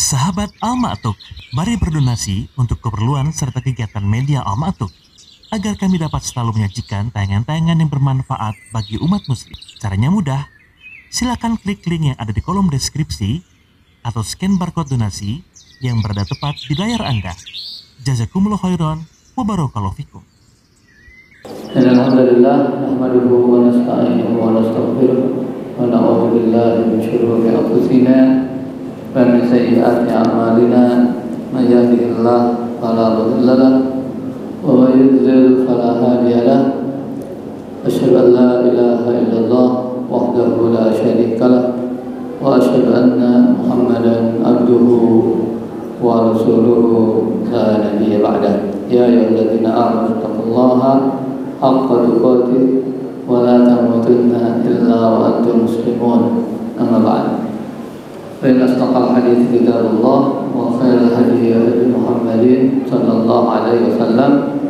Sahabat Al-Ma'tuk, mari berdonasi untuk keperluan serta kegiatan media Al-Ma'tuk agar kami dapat selalu menyajikan tayangan-tayangan yang bermanfaat bagi umat muslim. Caranya mudah, silakan klik link yang ada di kolom deskripsi atau scan barcode donasi yang berada tepat di layar Anda. Jazakumullah khairan wa barakallahu fikum. Alhamdulillah, nahmaduhu wa nasta'inuhu wa nastaghfiruh wa na'udzu billahi min shururi anfusina wa min sayyiati a'malina. May yahdihillahu fala mudilla lahu wa may yudlil fala hadiya lahu. Asyhadu an la ilaha illallah wahdahu la syarika lahu wa asyhadu anna Muhammadan abduhu wa rasuluhu la nabiyya ba'dahu. Ya ayyuhalladzina amanu taqullaha haqqa tuqatih wa la tamutunna illa wa antum muslimun. Amma ba'd. Fa inna asdaqal hadits kitabullah wa khairal hadi hadi Muhammadin sallallahu alaihi wasallam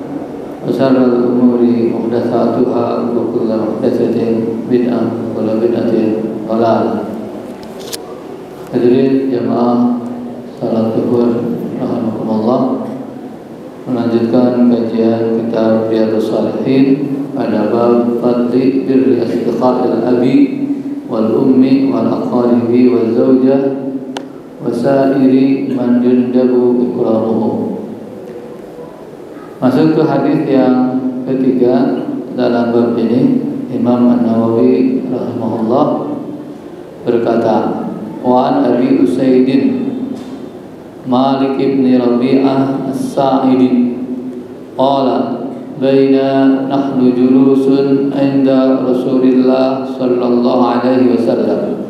wa syarrul umuri muhdatsatuha wa kullu muhdatsatin bid'ah wa kullu bid'atin dhalalah. Hadirin jamaah salat zuhur rahimakumullah. Melanjutkan kajian kitab Riyadhus Shalihin pada bab fadli birri asdiqa'il abi wal ummi wal aqaribi wal zawjah wa sa'iri man yundabu ikramuhu. Masuk ke hadis yang ketiga dalam bab ini, Imam An-Nawawi rahimahullah berkata, wa an Abi Usaidin Malik ibn Rabi'ah As-Sa'idi qala baina nahnu julusun inda Rasulillah sallallahu alaihi wasallam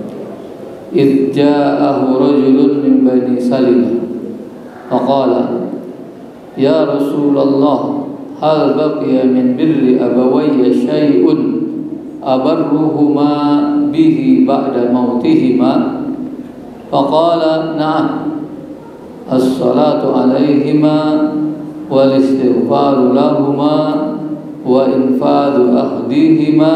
idh ja'ahu rajulun min Bani Salimah faqala ya Rasulullah hal baqiya min birri abawayya syai'un abarruhuma bihi ba'da mautihima faqala na'am as-salatu alaihima wal istighfaru lahuma wa infadhu ahdihima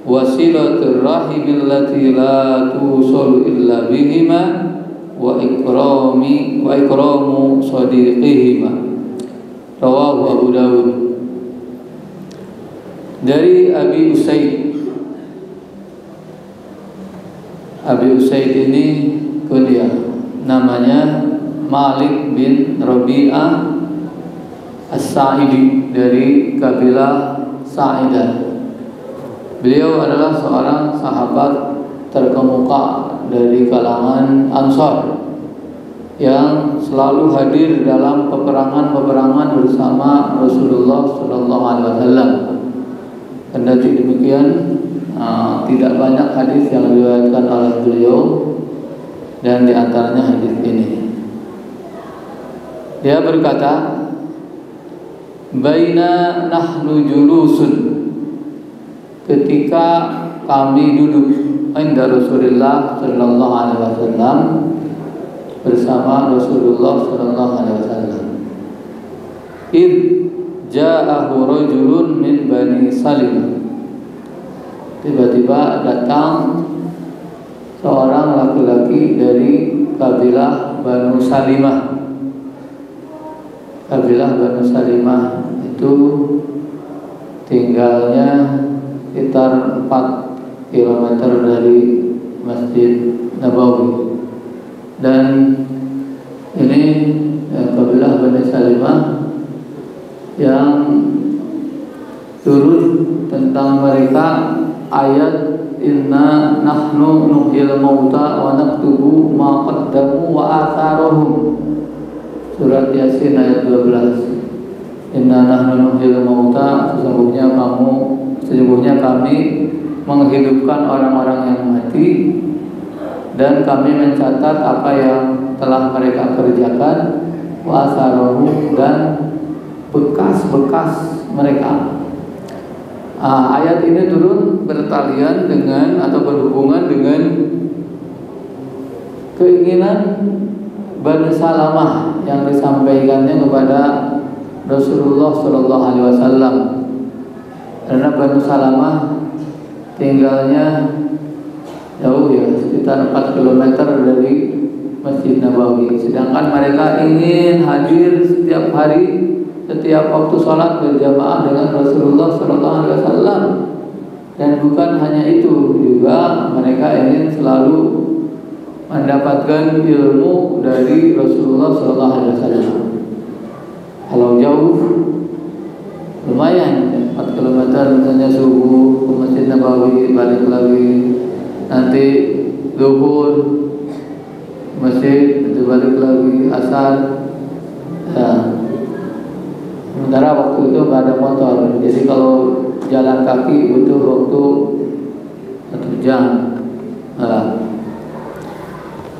wa silatur rahim allati la tusul illa bihima wa ikramu sadiqihima. Rawahu Abu Dawud. Dari Abi Usaid. Abi Usaid ini kuliah, namanya Malik bin Rabi'ah As-Sa'idi dari kabilah Sa'idah. Beliau adalah seorang sahabat terkemuka dari kalangan Ansar yang selalu hadir dalam peperangan-peperangan bersama Rasulullah sallallahu alaihi wasallam. Kendati demikian, tidak banyak hadis yang diriwayatkan oleh beliau, dan di antaranya hadis ini. Dia berkata, baina nahnu julusun, ketika kami duduk inda Rasulullah sallallahu alaihi wasallam, bersama Rasulullah sallallahu alaihi wasallam. Id ja'ahu rajulun min Bani Salimah, tiba-tiba datang seorang laki-laki dari kabilah Banu Salimah. Kabilah Banu Salimah itu tinggalnya sekitar 4 km dari Masjid Nabawi. Dan ini kabilah Banu Salimah yang turun tentang mereka ayat inna nahnu nuhyil mauta wa naktubu ma qaddamu wa atharuhum. Surat Yasin ayat 12. Inna nahnu nuhyil mauta, sesungguhnya kami menghidupkan orang-orang yang mati, dan kami mencatat apa yang telah mereka kerjakan, wa atharuhum, dan bekas-bekas mereka. Ayat ini turun bertalian dengan atau berhubungan dengan keinginan Banu Salamah yang disampaikannya kepada Rasulullah sallallahu alaihi wasallam. Karena Banu Salamah tinggalnya jauh ya, sekitar 4 km dari Masjid Nabawi. Sedangkan mereka ingin hadir setiap hari, setiap waktu sholat berjamaah dengan Rasulullah SAW. Dan bukan hanya itu, juga mereka ingin selalu mendapatkan ilmu dari Rasulullah SAW. Kalau jauh, lumayan 4 km misalnya subuh ke Masjid Nabawi, balik lagi, nanti zuhur masjid, itu balik lagi asar. Sementara waktu itu nggak ada motor, jadi kalau jalan kaki butuh waktu 1 jam.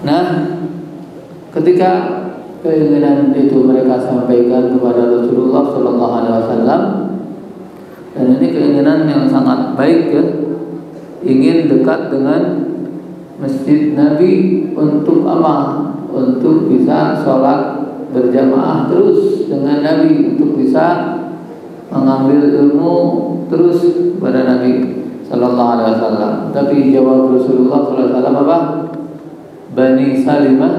Nah, ketika keinginan itu mereka sampaikan kepada Rasulullah SAW, dan ini keinginan yang sangat baik ya, ingin dekat dengan Masjid Nabi untuk apa? Untuk bisa sholat berjamaah terus dengan Nabi, untuk bisa mengambil ilmu terus pada Nabi Sallallahu Alaihi Wasallam. Tapi jawab Rasulullah Sallallahu Alaihi Wasallam apa? Bani Salimah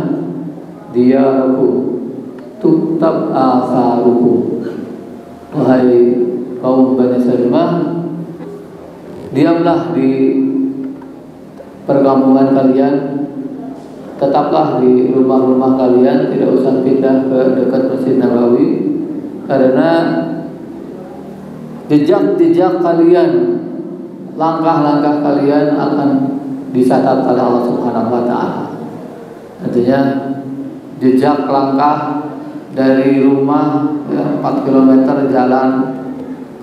diyaraku tuktab asaruku. Wahai kaum Bani Salimah, diamlah di perkampungan kalian, tetaplah di rumah-rumah kalian, tidak usah pindah ke dekat Masjid Nabawi, karena jejak-jejak kalian, langkah-langkah kalian akan dicatat oleh Allah Subhanahu wa Ta'ala. Artinya jejak langkah dari rumah 4 km jalan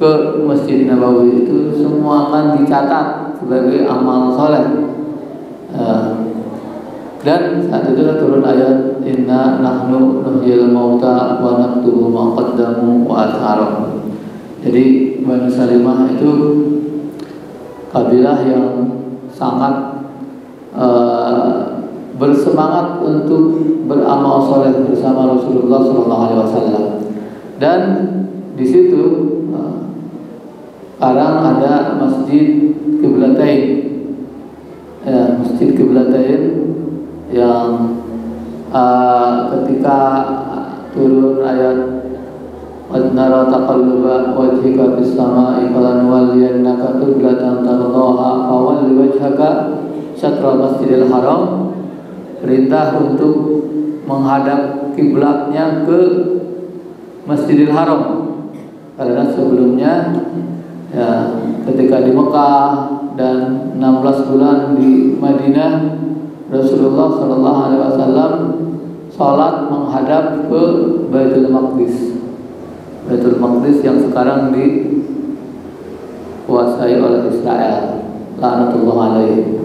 ke Masjid Nabawi itu semua akan dicatat sebagai amal soleh. Dan saat itu turun ayat inna nahnu nuhyil mauta wa naktubu ma qaddamu wa atharahum. Jadi Bani Salimah itu kabilah yang sangat bersemangat untuk beramal soleh bersama Rasulullah SAW. Dan di situ sekarang ada Masjid Qiblatain. Masjid Qiblatain yang ketika turun ayat qad nara taqalluba wajhika fis samaa'i falanuwalliyannaka qiblatan tardaha fawalli wajhaka syatral masjidil haram, perintah untuk menghadap kiblatnya ke Masjidil Haram. Karena sebelumnya ya, ketika di Mekah dan 16 bulan di Madinah, Rasulullah SAW salat menghadap ke Baitul Maqdis. Baitul Maqdis yang sekarang dikuasai oleh Israel, laknatullah alaihi.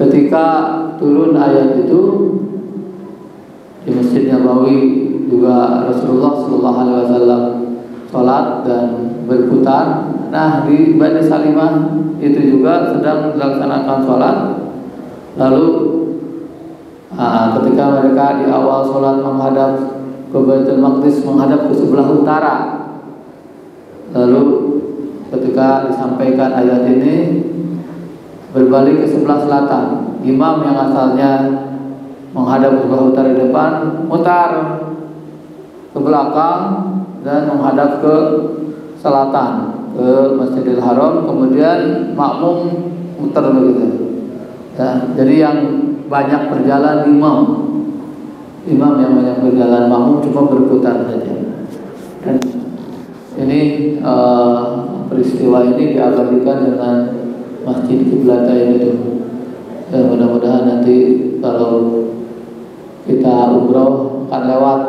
Ketika turun ayat itu di Masjid Nabawi juga Rasulullah SAW sholat dan berputar. Nah, di Bani Salimah itu juga sedang dilaksanakan sholat. Lalu ketika mereka di awal sholat menghadap ke Baitul Maqdis, menghadap ke sebelah utara. Lalu ketika disampaikan ayat ini, berbalik ke sebelah selatan. Imam yang asalnya menghadap ke sebelah utara di depan, mutar ke belakang dan menghadap ke selatan, ke Masjidil Haram. Kemudian makmum muter begitu. Ya, jadi yang banyak berjalan imam yang banyak berjalan, makmum cuma berputar saja. Dan ini peristiwa ini diabadikan dengan Masjid Qiblatain itu. Dan mudah-mudahan nanti kalau kita umroh akan lewat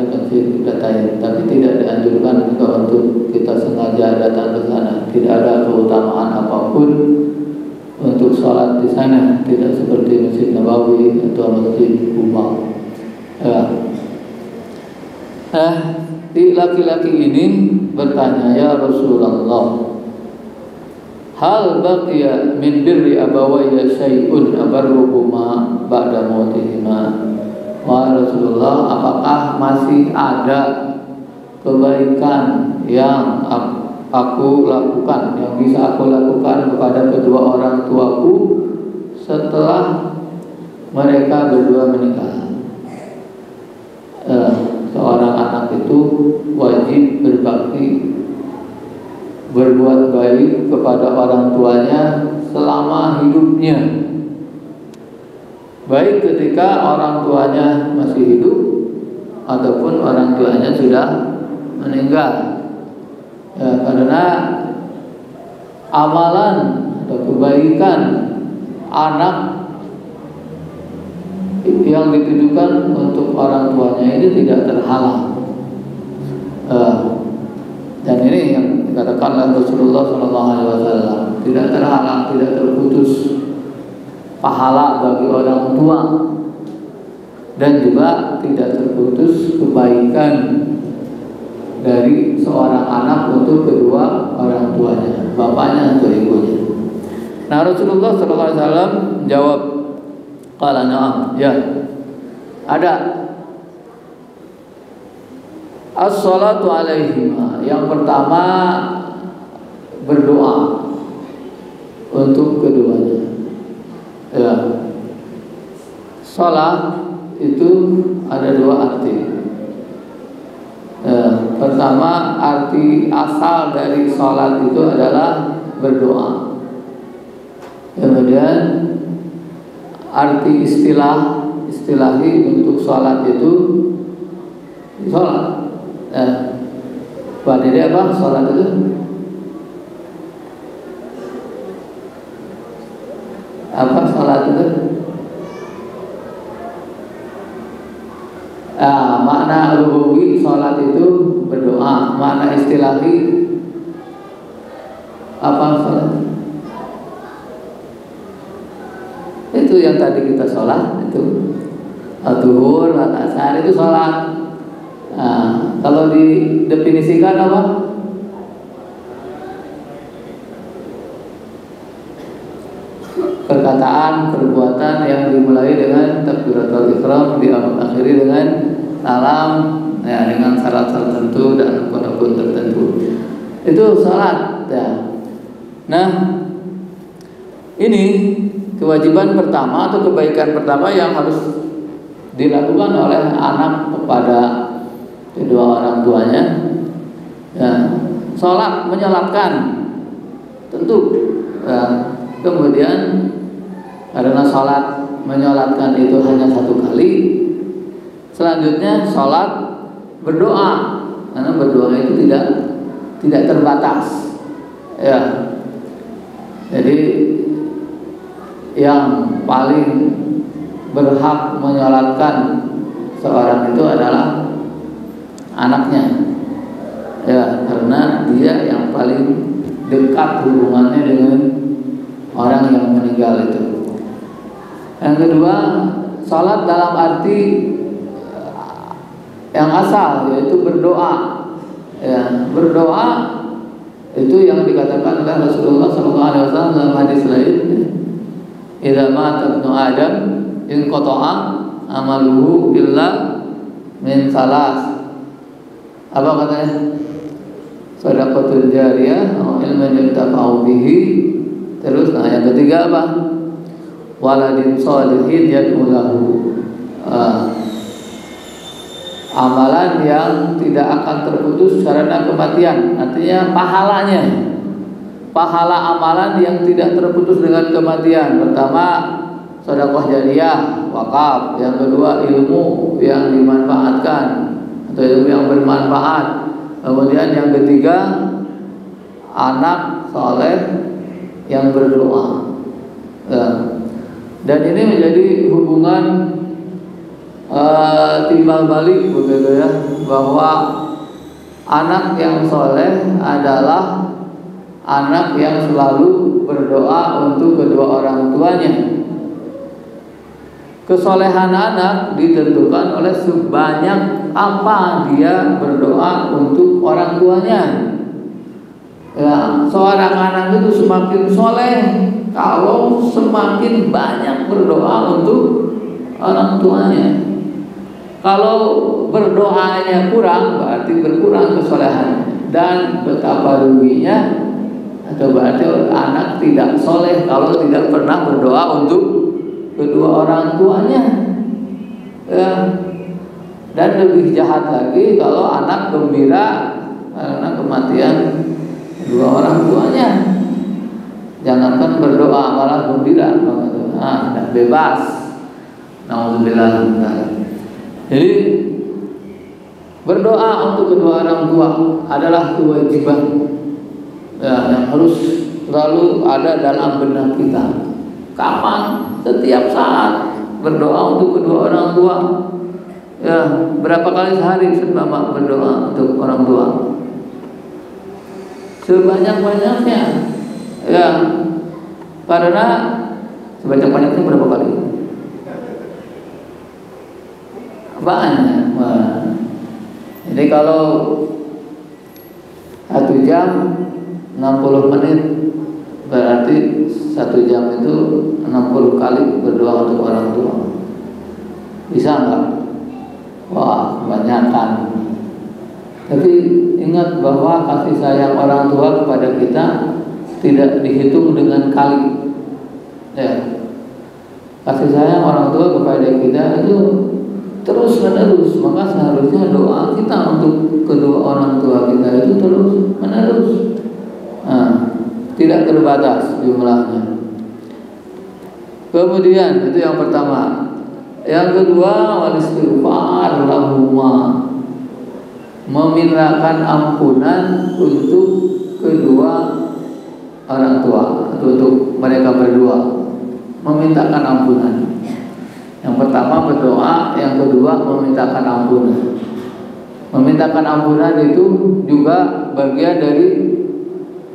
di Masjid Qiblatain, tapi tidak dianjurkan juga untuk kita sengaja datang ke sana. Tidak ada keutamaan apapun untuk sholat di sana, tidak seperti Masjid Nabawi atau Masjid Kuba. Di laki-laki ini bertanya, ya Rasulullah, hal baqiya min birri abawayya syai'un abarruhuma ba'da mautihima. Wahai Rasulullah, apakah masih ada kebaikan yang aku lakukan, yang bisa aku lakukan kepada kedua orang tuaku setelah mereka berdua menikah. Seorang anak itu wajib berbakti, berbuat baik kepada orang tuanya selama hidupnya, baik ketika orang tuanya masih hidup ataupun orang tuanya sudah meninggal. Karena amalan atau kebaikan anak yang ditujukan untuk orang tuanya ini tidak terhalang. Dan ini yang dikatakan oleh Rasulullah SAW, tidak terhalang, tidak terputus pahala bagi orang tua, dan juga tidak terputus kebaikan dari seorang anak untuk kedua orang tuanya, bapaknya atau ibunya. Nah, Rasulullah SAW menjawab, qala na'am, ya, ada. As-salatu alaihima, yang pertama berdoa untuk keduanya. Ya. Salat itu ada dua arti. Pertama, arti asal dari salat itu adalah berdoa. Kemudian arti istilahi untuk salat itu salat. Jadi apa salat itu? Apa salat itu? Makna lugawi salat itu berdoa. Makna istilahi apa salat? Itu yang tadi kita sholat itu zuhur, asar itu sholat. Kalau didefinisikan apa? Perkataan, perbuatan yang dimulai dengan takbiratul ihram, diakhiri dengan salam, ya, dengan syarat tertentu dan rukun tertentu. Itu sholat. Ya. Nah, ini kewajiban pertama atau kebaikan pertama yang harus dilakukan oleh anak kepada kedua orang tuanya. Ya, sholat, menyolatkan, tentu. Ya, kemudian karena sholat menyolatkan itu hanya satu kali, selanjutnya sholat berdoa, karena berdoa itu tidak terbatas. Ya, jadi yang paling berhak menyolatkan seorang itu adalah anaknya, ya, karena dia yang paling dekat hubungannya dengan orang yang meninggal itu. Yang kedua, salat dalam arti yang asal, yaitu berdoa. Ya, berdoa itu yang dikatakan oleh Rasulullah SAW dalam hadis lain, idza mata ibnu Adam in qata'a amaluhu illa min salas. Apa katanya? Shadaqatul jariyah atau ilmun yuntafa'u bihi. Terus yang ketiga apa? Waladin sholihin yad'u lahu. Amalan yang tidak akan terputus karena kematian. Artinya pahalanya, pahala amalan yang tidak terputus dengan kematian. Pertama, sedekah jariyah, wakaf. Yang kedua, ilmu yang dimanfaatkan atau ilmu yang bermanfaat. Kemudian yang ketiga, anak soleh yang berdoa. Dan ini menjadi hubungan timbal balik begitu ya, bahwa anak yang soleh adalah anak yang selalu berdoa untuk kedua orang tuanya. Kesolehan anak ditentukan oleh sebanyak apa dia berdoa untuk orang tuanya. Ya, seorang anak itu semakin soleh kalau semakin banyak berdoa untuk orang tuanya. Kalau berdoanya kurang, berarti berkurang kesolehan. Dan betapa ruginya Itu berarti anak tidak soleh kalau tidak pernah berdoa untuk kedua orang tuanya. Ya. Dan lebih jahat lagi kalau anak gembira karena kematian kedua orang tuanya. Jangankan berdoa malah gembira, bebas. Nauzubillah. Jadi berdoa untuk kedua orang tua adalah kewajiban yang harus selalu ada dalam benak kita. Kapan? Setiap saat berdoa untuk kedua orang tua. Ya, berapa kali sehari Bapak berdoa untuk orang tua? Sebanyak-banyaknya. Ya, karena sebanyak-banyaknya berapa kali? Banyak. Jadi kalau 1 jam 60 menit berarti 1 jam itu 60 kali berdoa untuk orang tua. Bisa enggak? Wah, kebanyakan. Tapi ingat bahwa kasih sayang orang tua kepada kita tidak dihitung dengan kali. Ya. Kasih sayang orang tua kepada kita itu terus menerus. Maka seharusnya doa kita untuk kedua orang tua kita itu terus menerus. Tidak terbatas jumlahnya. Kemudian itu yang pertama. Yang kedua, wal istighfar lahuma, memintakan ampunan untuk kedua orang tua, untuk mereka berdua, memintakan ampunan. Yang pertama berdoa, yang kedua memintakan ampunan. Memintakan ampunan itu juga bagian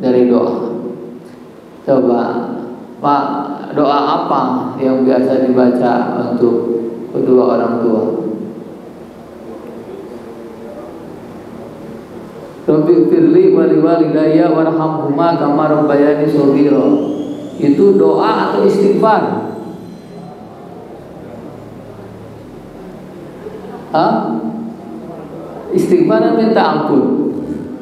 dari doa. Coba, Pak, doa apa yang biasa dibaca untuk kedua orang tua? Rabbi firli wali walidayya warhamhuma kama rabbayani shaghira. Itu doa atau istighfar? Istighfar minta ampun.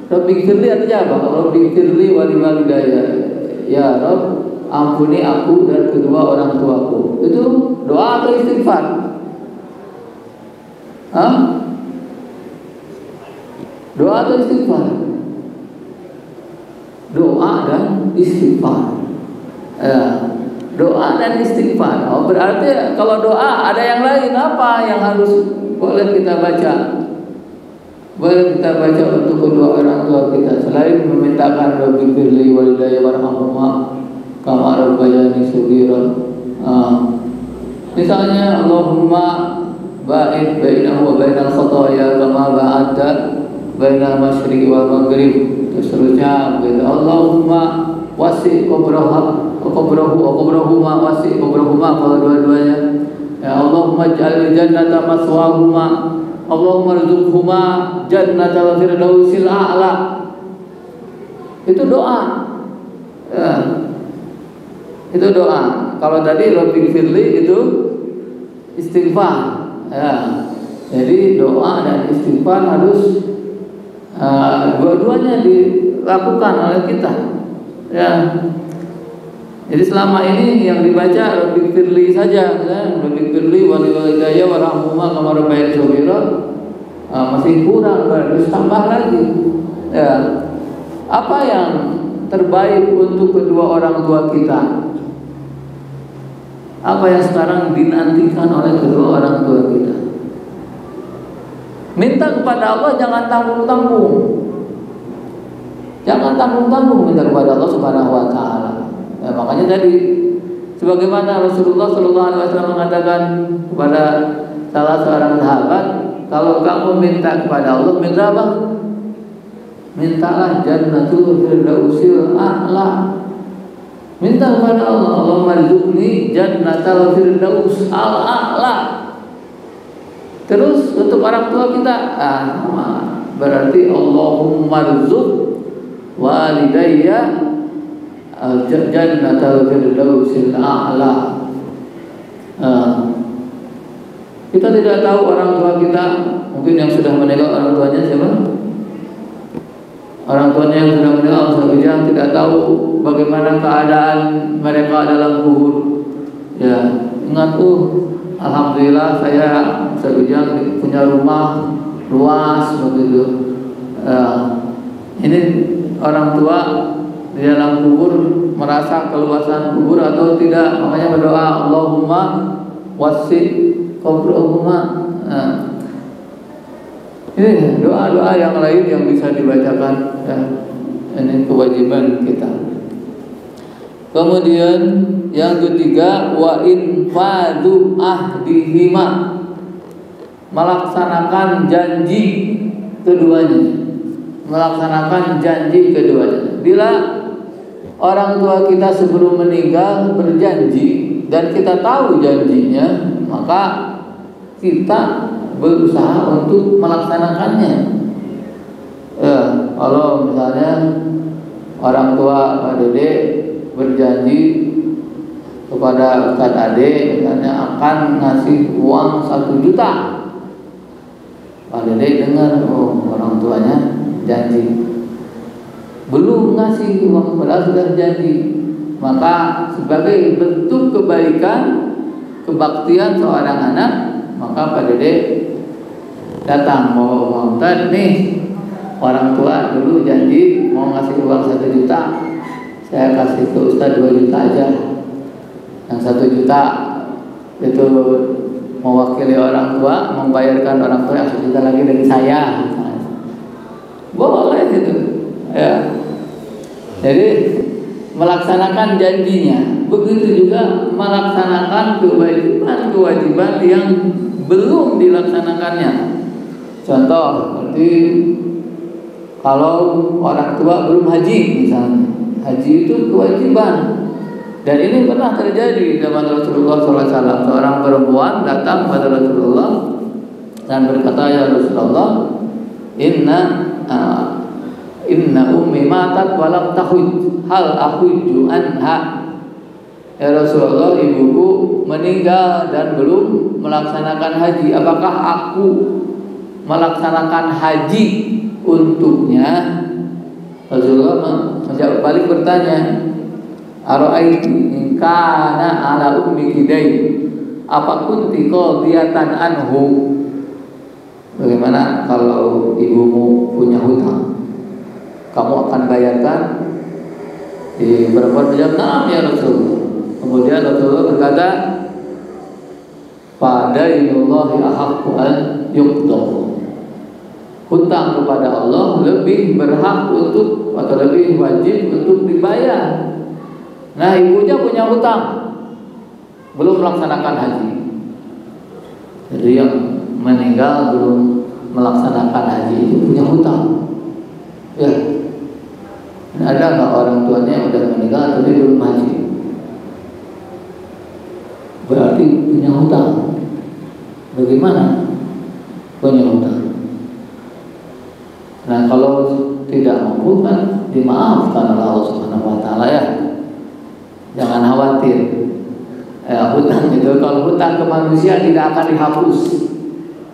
Rabbi firli artinya apa? Rabbi firli wali walidayya. Ya Rabb, ampuni aku dan kedua orang tuaku. Itu doa atau istighfar? Doa atau istighfar? Doa dan istighfar. Doa dan istighfar. Oh, berarti kalau doa ada yang lain apa yang harus boleh kita baca? Boleh kita baca untuk kedua orang tua kita selain memintakan Rabbi firli walidayya warhamhuma kama rabbayani shaghira. Misalnya Allahumma ba'id bainahu wa bainal khataaya kama ba'adta bainal masyriqi wal maghrib. Seterusnya begitu. Allahumma wasi' qabrahuma wasi' qabrahuma, kalau dua-duanya. Ya Allahumma ij'al jannata maswahuma, Allahumma rzuqhuma jannatal firdausil a'la. Itu doa. Ya. Itu doa. Kalau tadi Rabbi firli itu istighfar. Ya. Jadi doa dan istighfar harus dua-duanya dilakukan oleh kita. Ya. Jadi selama ini yang dibaca Rabbi firli saja, ya. Rabbi firli wali walidayya warhamhuma kama rabbayani shaghira. Masih kurang, harus tambah lagi. Ya. Apa yang terbaik untuk kedua orang tua kita? Apa yang sekarang dinantikan oleh kedua orang tua kita? Minta kepada Allah, jangan tanggung-tanggung. Jangan tanggung-tanggung minta kepada Allah Subhanahu wa taala. Ya, makanya tadi sebagaimana Rasulullah sallallahu alaihi wasallam mengatakan kepada salah seorang sahabat, kalau kamu minta kepada Allah, minta apa? Mintalah jannatul firdausil a'la. Minta kepada Allah, Allahumma rzuqni jannatal firdaus al-a'la. Terus untuk orang tua kita, berarti Allahumma rzuq walidayya jannatal firdausil a'la. Kita tidak tahu orang tua kita, mungkin yang sudah meninggal orang tuanya siapa? orang tuanya yang sudah meninggal, Ustaz Ujang tidak tahu bagaimana keadaan mereka dalam kubur. Ya, ingat alhamdulillah saya Ustaz Ujang punya rumah luas begitu. Ini orang tua di dalam kubur merasa keluasan kubur atau tidak, makanya berdoa Allahumma wasi' qabrahuma. Ini doa-doa yang lain yang bisa dibacakan, ya. Ini kewajiban kita. Kemudian yang ketiga, wa infadhu ahdihima, melaksanakan janji keduanya. Melaksanakan janji keduanya. Bila orang tua kita sebelum meninggal berjanji dan kita tahu janjinya, maka kita berusaha untuk melaksanakannya. Ya, kalau misalnya orang tua Pak Dede berjanji kepada Ustaz Ade misalnya akan ngasih uang 1 juta, Pak Dede dengar, orang tuanya janji belum ngasih uang padahal sudah janji, maka sebagai bentuk kebaikan kebaktian seorang anak, maka Pak Dede datang mau Ustaz nih, orang tua dulu janji mau ngasih uang 1 juta, saya kasih ke Ustaz 2 juta aja, yang 1 juta itu mewakili orang tua, membayarkan orang tua, yang 1 juta lagi dari saya. Boleh itu, ya. Jadi melaksanakan janjinya, begitu juga melaksanakan kewajiban yang belum dilaksanakannya. Contoh seperti kalau orang tua belum haji misalnya, haji itu kewajiban. Dan ini pernah terjadi zaman Rasulullah SAW. Seorang perempuan datang pada Rasulullah dan berkata, ya Rasulullah, Inna ummi matat walam tahuj, hal ahuju anha. Ya Rasulullah, ibuku meninggal dan belum melaksanakan haji, apakah aku melaksanakan haji untuknya? Rasulullah menjawab balik bertanya, ara'aiti in kana ala ummiki dayn, apa kunti qadiyatan anhu? Bagaimana kalau ibumu punya hutang, kamu akan bayarkan? Di perempuan menjawab, "Na'am ya Rasulullah." Kemudian Rasulullah berkata, "Fadainullahi ahaqqu an yuqda." Hutang kepada Allah lebih berhak untuk atau lebih wajib untuk dibayar. Nah, ibunya punya hutang, belum melaksanakan haji. Jadi yang meninggal belum melaksanakan haji itu punya hutang. Ya, ada nggak orang tuanya yang udah meninggal tapi belum haji? Berarti punya hutang. Bagaimana? Punya hutang. Nah, kalau tidak mampu kan dimaafkan oleh Allah Subhanahu Wa Taala, ya. Jangan khawatir. Hutang itu, kalau hutang ke manusia tidak akan dihapus,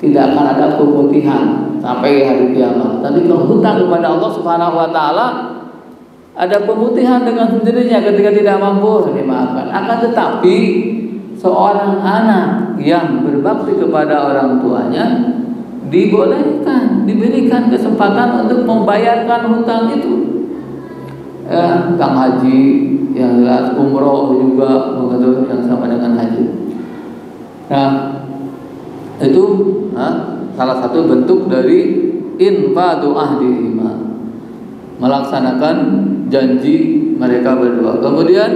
tidak akan ada pemutihan sampai hari kiamat. Tapi kalau hutang kepada Allah Subhanahu Wa Taala, ada pemutihan dengan sendirinya ketika tidak mampu dimaafkan. Akan tetapi seorang anak yang berbakti kepada orang tuanya dibolehkan, diberikan kesempatan untuk membayarkan hutang itu. Hutang haji yang jelas, umroh juga begitu, yang sama dengan haji. Nah, itu salah satu bentuk dari infadu ahdihima, melaksanakan janji mereka berdua. Kemudian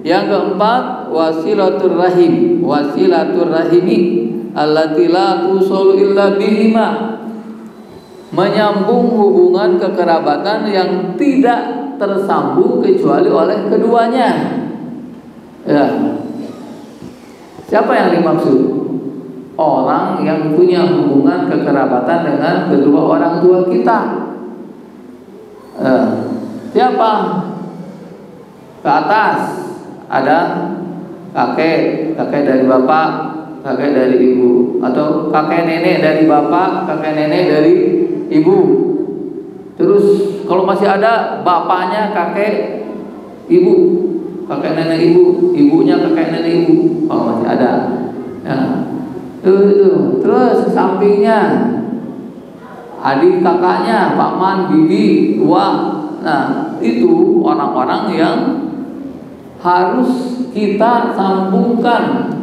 yang keempat, wasilatur rahim, wasilatur rahimi allati la tusul illa bihima, menyambung hubungan kekerabatan yang tidak tersambung kecuali oleh keduanya. Ya. Siapa yang dimaksud? Orang yang punya hubungan kekerabatan dengan kedua orang tua kita. Siapa? Ke atas ada kakek dari bapak, kakek dari ibu, atau kakek nenek dari bapak, kakek nenek dari ibu. Terus kalau masih ada bapaknya, kakek, ibu, kakek nenek ibu, ibunya kakek nenek ibu, kalau masih ada. Ya. Itu. Terus sampingnya adik kakaknya, paman, bibi, tua. Nah, itu orang-orang yang harus kita sambungkan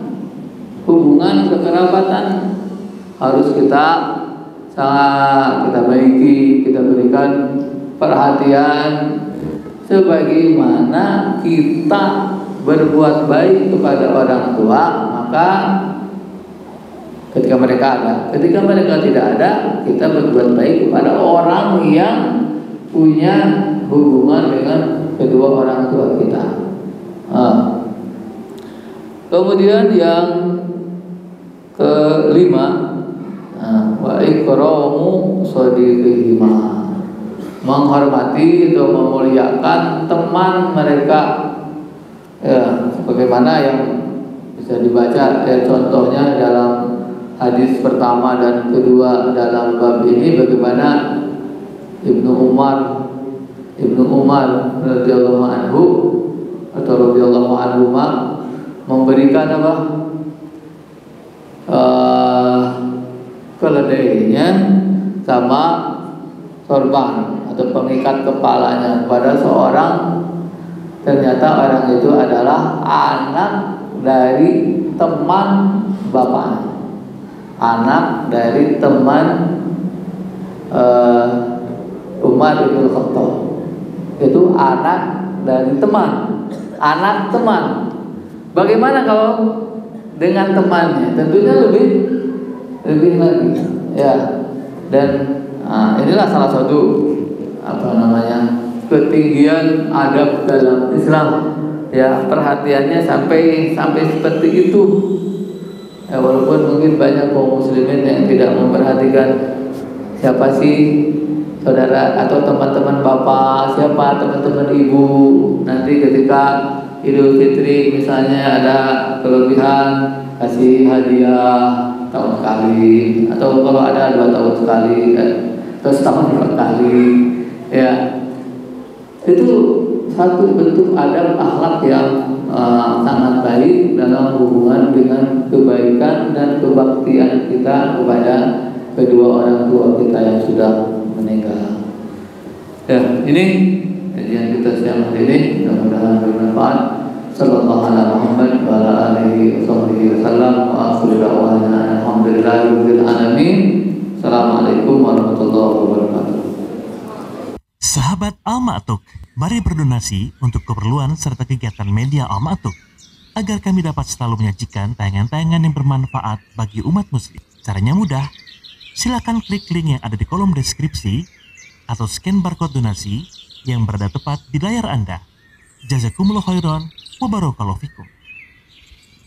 hubungan kekerabatan, harus kita baiki, kita berikan perhatian sebagaimana kita berbuat baik kepada orang tua, maka ketika mereka ada, ketika mereka tidak ada, kita berbuat baik kepada orang yang punya hubungan dengan kedua orang tua kita. Kemudian yang kelima, wa ikramu shadiqihima, menghormati atau memuliakan teman mereka. Ya, sebagaimana yang bisa dibaca contohnya dalam hadis pertama dan kedua dalam bab ini, bagaimana Ibnu Umar radhiyallahu anhu atau radhiyallahu anhuma memberikan apa? Keledainya sama sorban atau pengikat kepalanya pada seorang, ternyata orang itu adalah anak dari teman bapaknya, anak dari teman Umar bin Khattab. Itu anak dari teman, anak teman. Bagaimana kalau dengan temannya? Tentunya lebih lagi, ya. Dan inilah salah satu ketinggian adab dalam Islam, ya, perhatiannya sampai seperti itu. Ya, walaupun mungkin banyak kaum muslimin yang tidak memperhatikan siapa sih saudara atau teman-teman bapak, siapa teman-teman ibu. Nanti ketika Idul Fitri misalnya ada kelebihan, kasih hadiah tahun sekali, atau kalau ada 2 tahun sekali, atau setahun 4 kali, ya. Itu satu bentuk adab akhlak yang sangat baik dalam hubungan dengan kebaikan dan kebaktian kita kepada kedua orang tua kita yang sudah meninggal. Ya, ini kajian kita siang hari ini, mudah-mudahan bermanfaat. Sallallahu alaihi Muhammad wa ala alihi wasallam wa akhiru da'wana alhamdulillahirabbil alamin. Assalamualaikum warahmatullahi wabarakatuh. Sahabat Al-Ma'tuk, mari berdonasi untuk keperluan serta kegiatan media Al-Ma'tuk agar kami dapat selalu menyajikan tayangan-tayangan yang bermanfaat bagi umat muslim. Caranya mudah. Silakan klik link yang ada di kolom deskripsi atau scan barcode donasi yang berada tepat di layar Anda. Jazakumullah khairan wa barakallahu fikum.